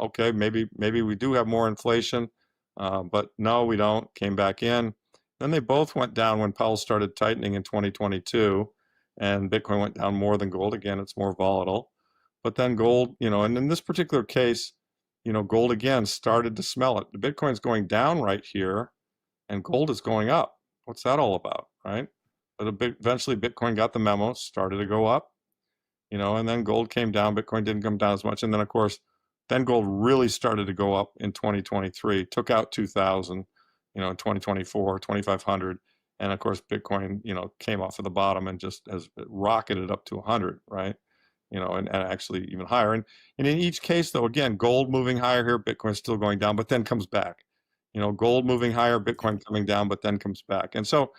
okay, maybe we do have more inflation, but no, we don't. Came back in. Then they both went down when Powell started tightening in 2022, and Bitcoin went down more than gold. Again, it's more volatile. But then gold, and in this particular case, gold again started to smell it. The Bitcoin's going down right here, and gold is going up. What's that all about, right? But eventually Bitcoin got the memo, started to go up, and then gold came down. Bitcoin didn't come down as much. And then, of course, then gold really started to go up in 2023, took out 2,000, in 2024, 2,500. And of course, Bitcoin, came off of the bottom and just has rocketed up to 100, right? And actually even higher. And in each case, though, again, gold moving higher here, Bitcoin still going down, but then comes back. Gold moving higher, Bitcoin coming down, but then comes back. And so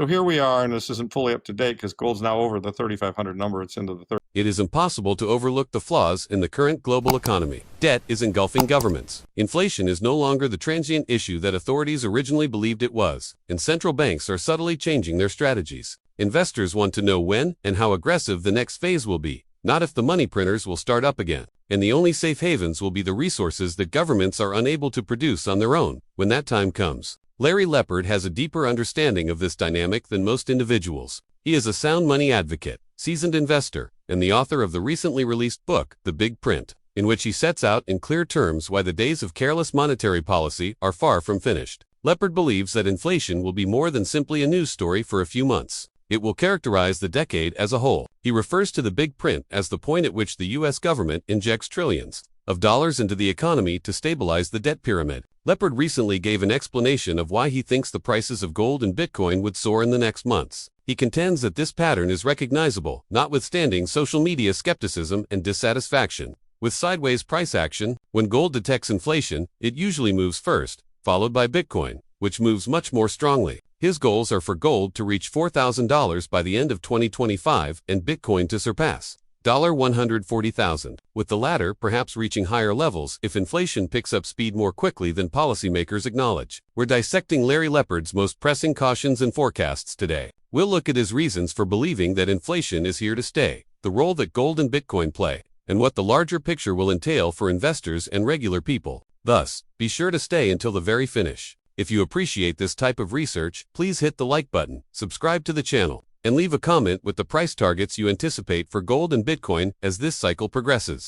here we are, and this isn't fully up to date because gold's now over the 3,500 number. It's into the 30. It is impossible to overlook the flaws in the current global economy. Debt is engulfing governments. Inflation is no longer the transient issue that authorities originally believed it was, and central banks are subtly changing their strategies. Investors want to know when and how aggressive the next phase will be, not if the money printers will start up again. And the only safe havens will be the resources that governments are unable to produce on their own when that time comes. Larry Lepard has a deeper understanding of this dynamic than most individuals. He is a sound money advocate, seasoned investor, and the author of the recently released book, The Big Print, in which he sets out in clear terms why the days of careless monetary policy are far from finished. Lepard believes that inflation will be more than simply a news story for a few months. It will characterize the decade as a whole. He refers to the big print as the point at which the U.S. government injects trillions of dollars into the economy to stabilize the debt pyramid. Lepard recently gave an explanation of why he thinks the prices of gold and Bitcoin would soar in the next months. He contends that this pattern is recognizable, notwithstanding social media skepticism and dissatisfaction. With sideways price action, when gold detects inflation, it usually moves first, followed by Bitcoin, which moves much more strongly. His goals are for gold to reach $4,000 by the end of 2025 and Bitcoin to surpass $140,000, with the latter perhaps reaching higher levels if inflation picks up speed more quickly than policymakers acknowledge. We're dissecting Larry Lepard's most pressing cautions and forecasts today. We'll look at his reasons for believing that inflation is here to stay, the role that gold and Bitcoin play, and what the larger picture will entail for investors and regular people. Thus, be sure to stay until the very finish. If you appreciate this type of research, please hit the like button, subscribe to the channel, and leave a comment with the price targets you anticipate for gold and Bitcoin as this cycle progresses.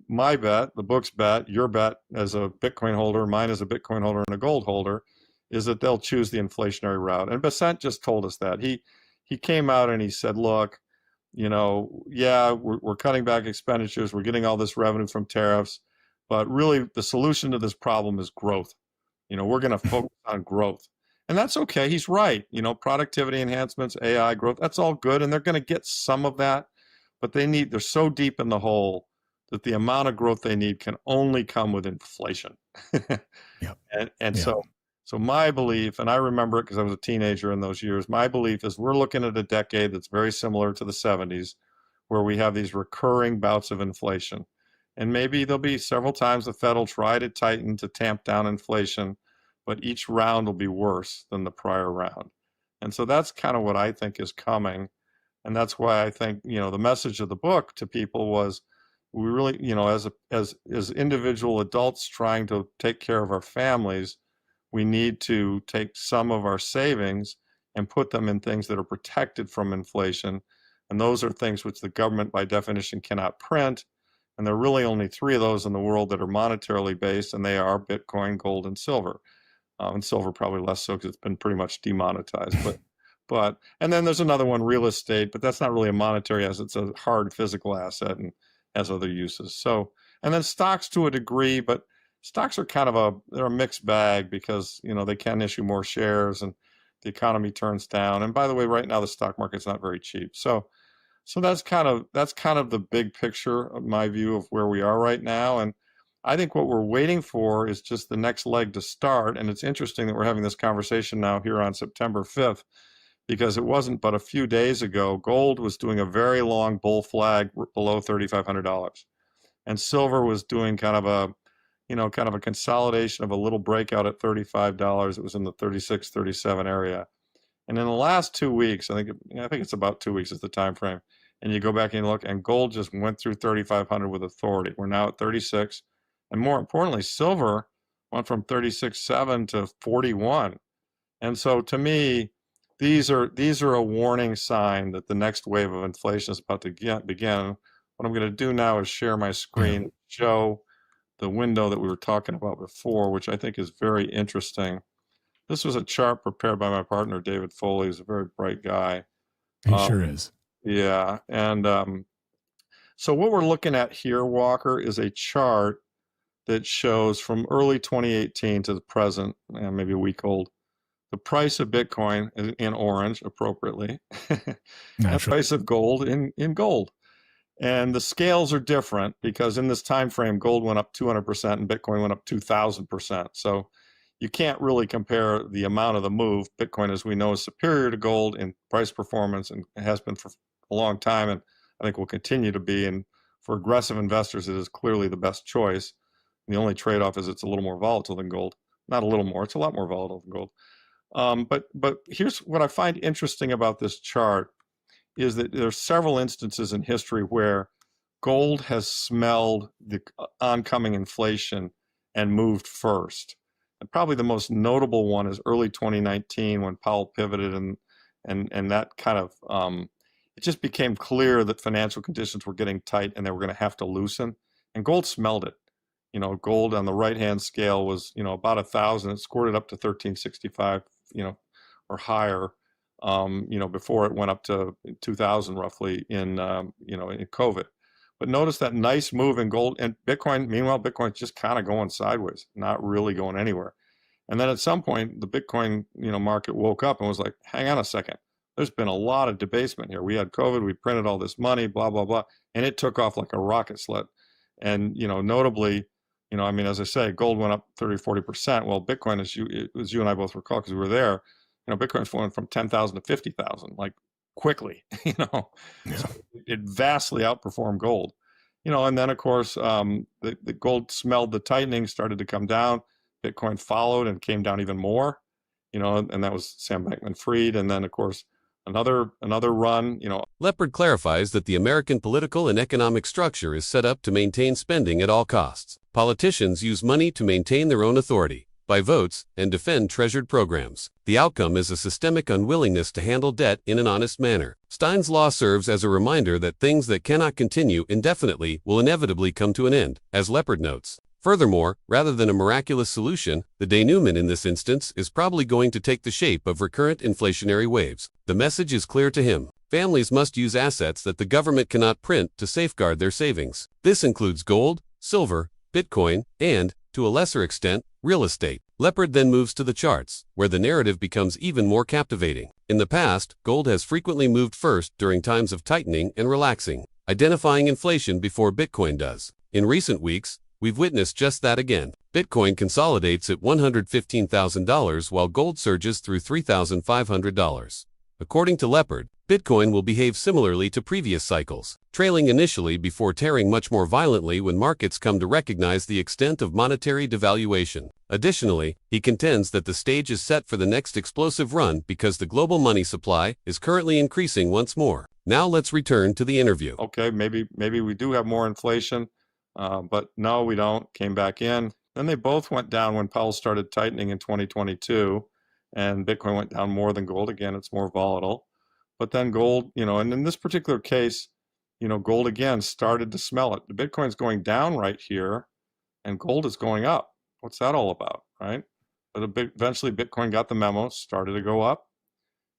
My bet, the book's bet, your bet as a Bitcoin holder, mine as a Bitcoin holder and a gold holder, is that they'll choose the inflationary route. And Besant just told us that. He came out and he said, look, yeah, we're cutting back expenditures, we're getting all this revenue from tariffs, but really the solution to this problem is growth. We're going to focus on growth. And that's okay. He's right. Productivity enhancements, AI growth, that's all good. And they're going to get some of that, but they're so deep in the hole that the amount of growth they need can only come with inflation. Yep. And Yep. so my belief, and I remember it because I was a teenager in those years, my belief is we're looking at a decade that's very similar to the 70s, where we have these recurring bouts of inflation. And maybe there'll be several times the Fed will try to tighten to tamp down inflation, but each round will be worse than the prior round. And so that's kind of what I think is coming. And that's why I think, the message of the book to people was we really, as individual adults trying to take care of our families, we need to take some of our savings and put them in things that are protected from inflation. And those are things which the government by definition cannot print. And there are really only 3 of those in the world that are monetarily based, and they are Bitcoin, gold, and silver. And silver probably less so because it's been pretty much demonetized. And then there's another one, real estate, but that's not really a monetary asset. It's a hard physical asset and has other uses. So, and then stocks to a degree, but stocks are they're a mixed bag because, they can issue more shares and the economy turns down. And by the way, right now the stock market's not very cheap. So that's kind of the big picture of my view of where we are right now. And I think what we're waiting for is just the next leg to start. And it's interesting that we're having this conversation now here on September 5th, because it wasn't but a few days ago, gold was doing a very long bull flag below $3,500. And silver was doing kind of a consolidation of a little breakout at $35. It was in the 36, 37 area. And in the last 2 weeks, I think it's about 2 weeks is the time frame. And you go back and look, and gold just went through 3,500 with authority. We're now at 36. And more importantly, silver went from 36.7 to 41. And so to me, these are a warning sign that the next wave of inflation is about to begin. What I'm going to do now is share my Yeah. screen, show the window that we were talking about before, which I think is very interesting. This was a chart prepared by my partner, David Foley, who's a very bright guy. He sure is. Yeah. And so what we're looking at here, Walker, is a chart that shows from early 2018 to the present, maybe a week old, the price of Bitcoin in orange appropriately, and the price of gold in gold. And the scales are different because in this time frame, gold went up 200% and Bitcoin went up 2,000%. So you can't really compare the amount of the move. Bitcoin, as we know, is superior to gold in price performance and has been for a long time, and I think will continue to be. And for aggressive investors, it is clearly the best choice. And the only trade-off is it's a little more volatile than gold. Not a little more; it's a lot more volatile than gold. But here's what I find interesting about this chart is that there are several instances in history where gold has smelled the oncoming inflation and moved first. And probably the most notable one is early 2019 when Powell pivoted and that kind of it just became clear that financial conditions were getting tight and they were going to have to loosen. And gold smelled it. You know, gold on the right-hand scale was, you know, about 1,000. It scored it up to 1365, you know, or higher. You know, before it went up to 2,000 roughly in, you know, in COVID. But notice that nice move in gold and Bitcoin. Meanwhile, Bitcoin's just kind of going sideways, not really going anywhere. And then at some point, the Bitcoin, you know, market woke up and was like, hang on a second. There's been a lot of debasement here. We had COVID, we printed all this money, blah, blah, blah. And it took off like a rocket sled. And, you know, notably, you know, I mean, as I say, gold went up 30, 40%. Well, Bitcoin, as you and I both recall, because we were there, you know, Bitcoin's went from 10,000 to 50,000, like quickly, you know, Yeah. So it vastly outperformed gold, you know, and then of course, the gold smelled the tightening, started to come down. Bitcoin followed and came down even more, you know, and that was Sam Bankman-Fried. And then of course, another run, you know. Lepard clarifies that the American political and economic structure is set up to maintain spending at all costs. Politicians use money to maintain their own authority, buy votes, and defend treasured programs. The outcome is a systemic unwillingness to handle debt in an honest manner. Stein's law serves as a reminder that things that cannot continue indefinitely will inevitably come to an end, as Lepard notes. Furthermore, rather than a miraculous solution, the denouement in this instance is probably going to take the shape of recurrent inflationary waves. The message is clear to him. Families must use assets that the government cannot print to safeguard their savings. This includes gold, silver, Bitcoin, and, to a lesser extent, real estate. Lepard then moves to the charts, where the narrative becomes even more captivating. In the past, gold has frequently moved first during times of tightening and relaxing, identifying inflation before Bitcoin does. In recent weeks, we've witnessed just that again. Bitcoin consolidates at $115,000 while gold surges through $3,500. According to Lepard, Bitcoin will behave similarly to previous cycles, trailing initially before tearing much more violently when markets come to recognize the extent of monetary devaluation. Additionally, he contends that the stage is set for the next explosive run because the global money supply is currently increasing once more. Now let's return to the interview. Okay, maybe we do have more inflation, but no, we don't. Came back in. Then they both went down when Powell started tightening in 2022, and Bitcoin went down more than gold. Again, it's more volatile. But then gold, you know, and in this particular case, you know, gold again started to smell it. The Bitcoin's going down right here, and gold is going up. What's that all about, right? But eventually Bitcoin got the memo, started to go up,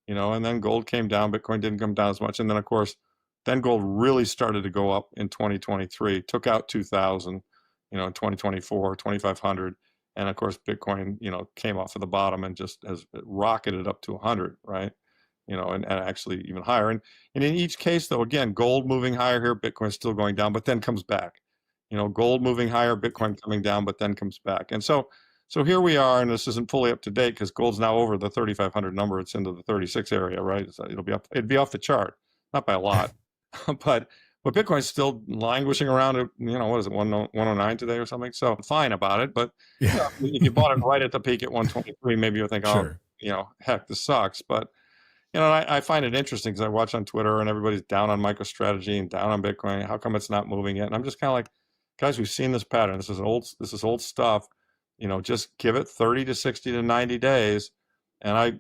you know, and then gold came down. Bitcoin didn't come down as much. And then, of course, then gold really started to go up in 2023, took out 2,000, you know, in 2024, 2,500. And of course, Bitcoin, you know, came off of the bottom and just has rocketed up to 100, right? You know, and actually even higher. And in each case, though, again, gold moving higher here, Bitcoin still going down, but then comes back. You know, gold moving higher, Bitcoin coming down, but then comes back. And so here we are, and this isn't fully up to date because gold's now over the 3,500 number. It's into the 36 area, right? So it'd be off the chart, not by a lot, but Bitcoin's still languishing around at, you know, what is it, 109 today or something? So I'm fine about it, but Yeah. if you bought it right at the peak at 123, maybe you'll think, oh, you know, heck, this sucks. But you know, I find it interesting because I watch on Twitter and everybody's down on MicroStrategy and down on Bitcoin. How come it's not moving yet? And I'm just kind of like, guys, we've seen this pattern. This is old stuff. Just give it 30 to 60 to 90 days. And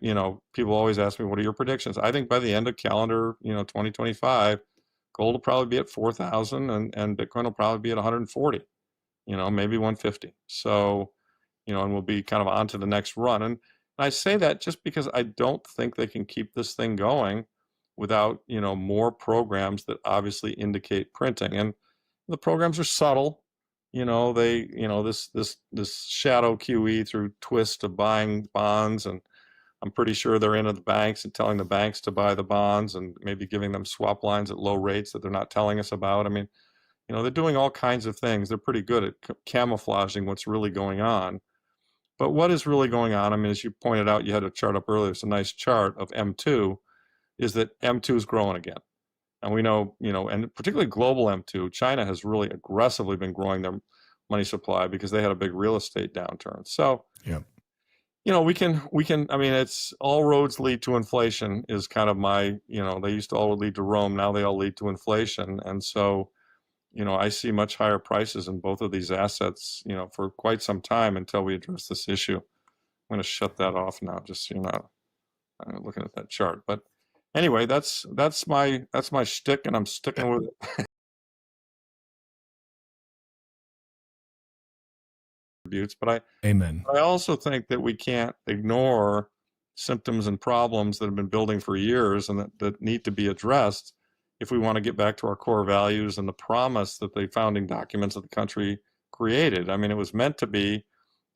people always ask me, what are your predictions? I think by the end of calendar, 2025, gold will probably be at 4,000 and Bitcoin will probably be at 140, maybe 150. So, and we'll be kind of on to the next run. And I say that just because I don't think they can keep this thing going without, more programs that obviously indicate printing. And the programs are subtle. This shadow QE through twist of buying bonds, and I'm pretty sure they're into the banks and telling the banks to buy the bonds and maybe giving them swap lines at low rates that they're not telling us about. I mean, they're doing all kinds of things. They're pretty good at camouflaging what's really going on. But what is really going on, I mean, as you pointed out, you had a chart up earlier, it's a nice chart of M2, is that M2 is growing again. And we know, and particularly global M2, China has really aggressively been growing their money supply because they had a big real estate downturn. So, Yeah. I mean, it's all roads lead to inflation is kind of my, they used to all lead to Rome. Now they all lead to inflation. And so, I see much higher prices in both of these assets, for quite some time until we address this issue. I'm going to shut that off now, just so you're not looking at that chart. But anyway, that's my shtick, and I'm sticking with it. But Amen. I also think that we can't ignore symptoms and problems that have been building for years and that need to be addressed if we want to get back to our core values and the promise that the founding documents of the country created. I mean, it was meant to be,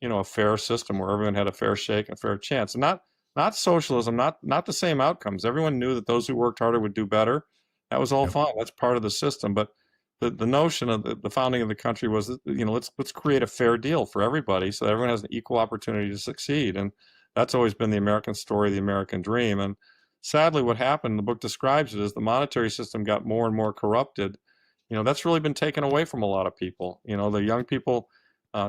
a fair system where everyone had a fair shake, a fair chance, and not socialism, not the same outcomes. Everyone knew that those who worked harder would do better. That was all fine. That's part of the system. But the notion of the founding of the country was that, let's create a fair deal for everybody so that everyone has an equal opportunity to succeed. And that's always been the American story, the American dream. And sadly, what happened, the book describes it, is the monetary system got more and more corrupted. That's really been taken away from a lot of people. The young people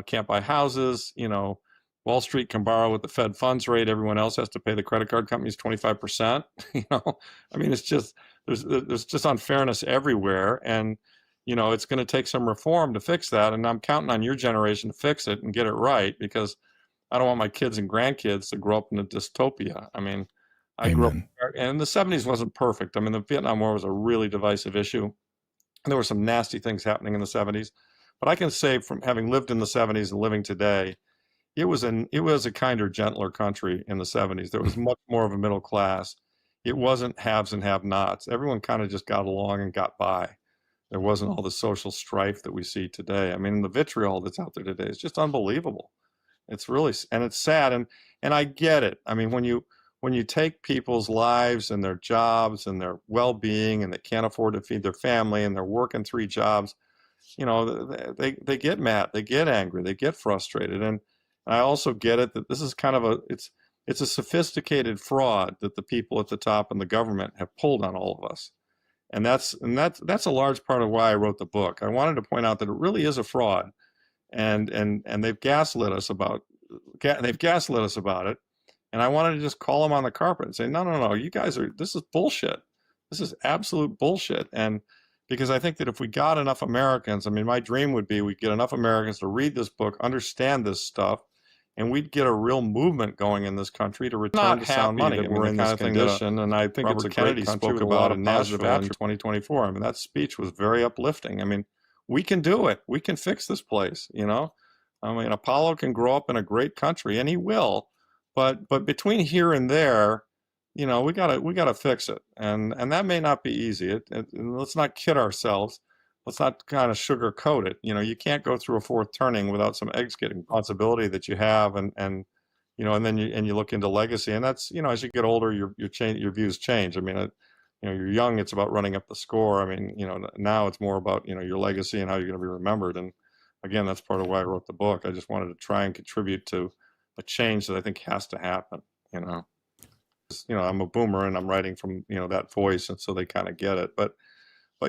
can't buy houses. Wall Street can borrow with the Fed funds rate. Everyone else has to pay the credit card companies 25%. I mean, it's just, there's just unfairness everywhere. And, it's going to take some reform to fix that. And I'm counting on your generation to fix it and get it right, because I don't want my kids and grandkids to grow up in a dystopia. I mean, I grew up, and the 70s wasn't perfect. I mean, the Vietnam War was a really divisive issue. And there were some nasty things happening in the 70s. But I can say, from having lived in the 70s and living today, it was a kinder, gentler country in the 70s. There was much more of a middle class. It wasn't haves and have-nots. Everyone kind of just got along and got by. There wasn't all the social strife that we see today. I mean, the vitriol that's out there today is just unbelievable. It's really, and it's sad. And I get it. I mean, when you take people's lives and their jobs and their well-being, and they can't afford to feed their family, and they're working 3 jobs, they get mad, they get angry, they get frustrated. And I also get it that this is kind of it's a sophisticated fraud that the people at the top and the government have pulled on all of us. And that's a large part of why I wrote the book. I wanted to point out that it really is a fraud, and they've gaslit us about it. And I wanted to just call them on the carpet and say, no, you guys this is bullshit. This is absolute bullshit. And because I think that if we got enough Americans, I mean, my dream would be we'd get enough Americans to read this book, understand this stuff, and we'd get a real movement going in this country to return to sound money. That we're in this condition, and I think Robert Kennedy spoke about in Nashville in 2024. I mean, that speech was very uplifting. I mean, we can do it. We can fix this place. I mean, Apollo can grow up in a great country, and he will. But between here and there, we gotta fix it, and that may not be easy. Let's not kid ourselves. Let's not kind of sugarcoat it. You can't go through a fourth turning without some eggs getting responsibility that you have, and then you look into legacy, and that's as you get older, your views change. I mean, you're young, it's about running up the score. I mean, now it's more about your legacy and how you're going to be remembered. And again, that's part of why I wrote the book. I just wanted to try and contribute to a change that I think has to happen. I'm a boomer and I'm writing from that voice, and so they kind of get it. But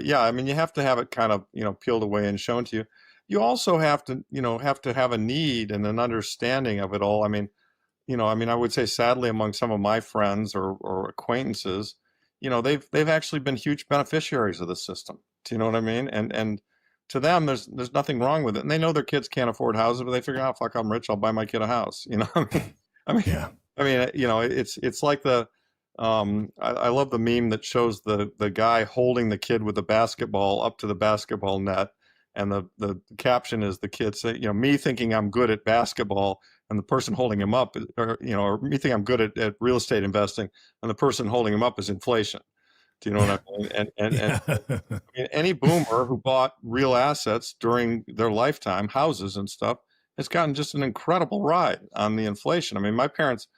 yeah, I mean, you have to have it kind of peeled away and shown to you. You also have to have a need and an understanding of it all. I mean, I would say sadly among some of my friends or acquaintances, they've actually been huge beneficiaries of the system. Do you know what I mean? And to them, there's nothing wrong with it, and they know their kids can't afford houses, but they figure, oh fuck, I'm rich, I'll buy my kid a house. I mean, Yeah. it's like I love the meme that shows the guy holding the kid with the basketball up to the basketball net, and the caption is the kid saying, me thinking I'm good at basketball, and the person holding him up, or me thinking I'm good at real estate investing, and the person holding him up is inflation. Do you know what I mean? And Yeah. I mean, any boomer who bought real assets during their lifetime, houses and stuff, has gotten just an incredible ride on the inflation. I mean, my parents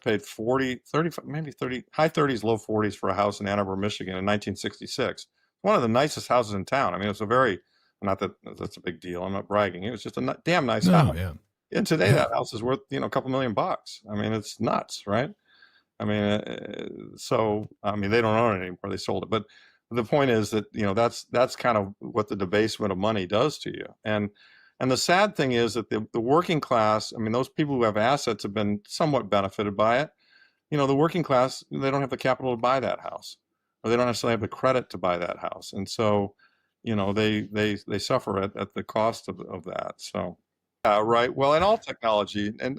paid 40, 30, maybe 30, high 30s, low 40s for a house in Ann Arbor, Michigan in 1966. One of the nicest houses in town. I mean, it's a very, not that that's a big deal. I'm not bragging. It was just a damn nice No, house. yeah. And today Yeah. that house is worth, a couple $1,000,000. I mean, it's nuts, right? I mean, they don't own it anymore. They sold it. But the point is that, that's kind of what the debasement of money does to you. And the sad thing is that the working class, I mean, those people who have assets have been somewhat benefited by it. The working class, they don't have the capital to buy that house, or they don't necessarily have the credit to buy that house. And so, they suffer at the cost of that. So, yeah, right. Well, in all technology, and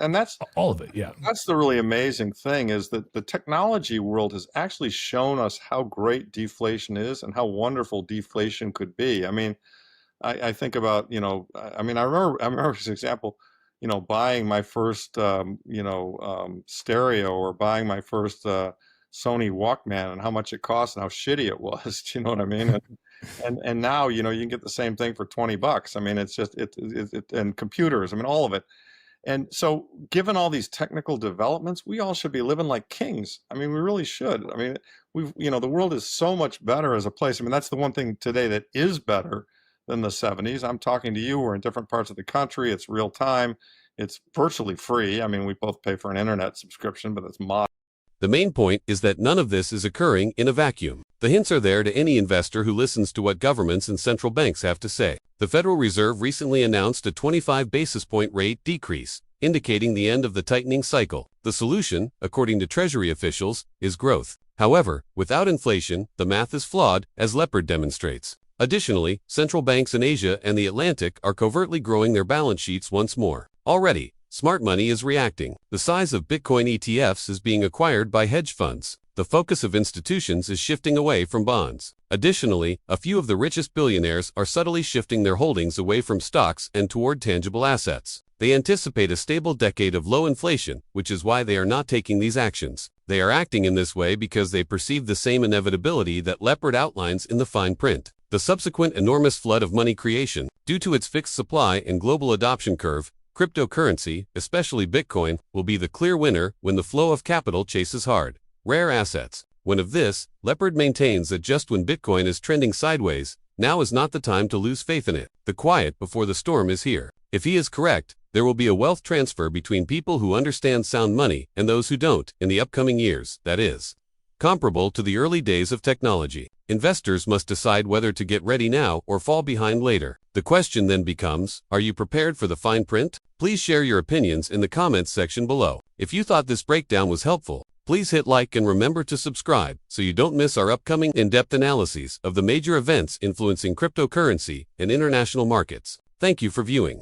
All of it. Yeah. that's the really amazing thing, is that the technology world has actually shown us how great deflation is and how wonderful deflation could be. I mean, I think about, I remember as an example, buying my first, stereo, or buying my first Sony Walkman, and how much it cost and how shitty it was. Do you know what I mean? And now, you can get the same thing for $20. I mean, it's just, and computers, I mean, all of it. And so, given all these technical developments, we all should be living like kings. I mean, we really should. I mean, the world is so much better as a place. I mean, that's the one thing today that is better than the 70s. I'm talking to you. We're in different parts of the country. It's real time. It's virtually free. I mean, we both pay for an internet subscription, but it's mod. The main point is that none of this is occurring in a vacuum. The hints are there to any investor who listens to what governments and central banks have to say. The Federal Reserve recently announced a 25 basis point rate decrease, indicating the end of the tightening cycle. The solution, according to Treasury officials, is growth. However, without inflation, the math is flawed, as Lepard demonstrates. Additionally, central banks in Asia and the Atlantic are covertly growing their balance sheets once more. Already, smart money is reacting. The size of Bitcoin ETFs is being acquired by hedge funds. The focus of institutions is shifting away from bonds. Additionally, a few of the richest billionaires are subtly shifting their holdings away from stocks and toward tangible assets. They anticipate a stable decade of low inflation, which is why they are not taking these actions. They are acting in this way because they perceive the same inevitability that Lepard outlines in the fine print. The subsequent enormous flood of money creation, due to its fixed supply and global adoption curve, cryptocurrency, especially Bitcoin, will be the clear winner when the flow of capital chases hard, rare assets. When of this, Lepard maintains that just when Bitcoin is trending sideways, now is not the time to lose faith in it. The quiet before the storm is here. If he is correct, there will be a wealth transfer between people who understand sound money and those who don't in the upcoming years, that is, comparable to the early days of technology. Investors must decide whether to get ready now or fall behind later. The question then becomes, are you prepared for the fine print? Please share your opinions in the comments section below. If you thought this breakdown was helpful, please hit like and remember to subscribe so you don't miss our upcoming in-depth analyses of the major events influencing cryptocurrency and international markets. Thank you for viewing.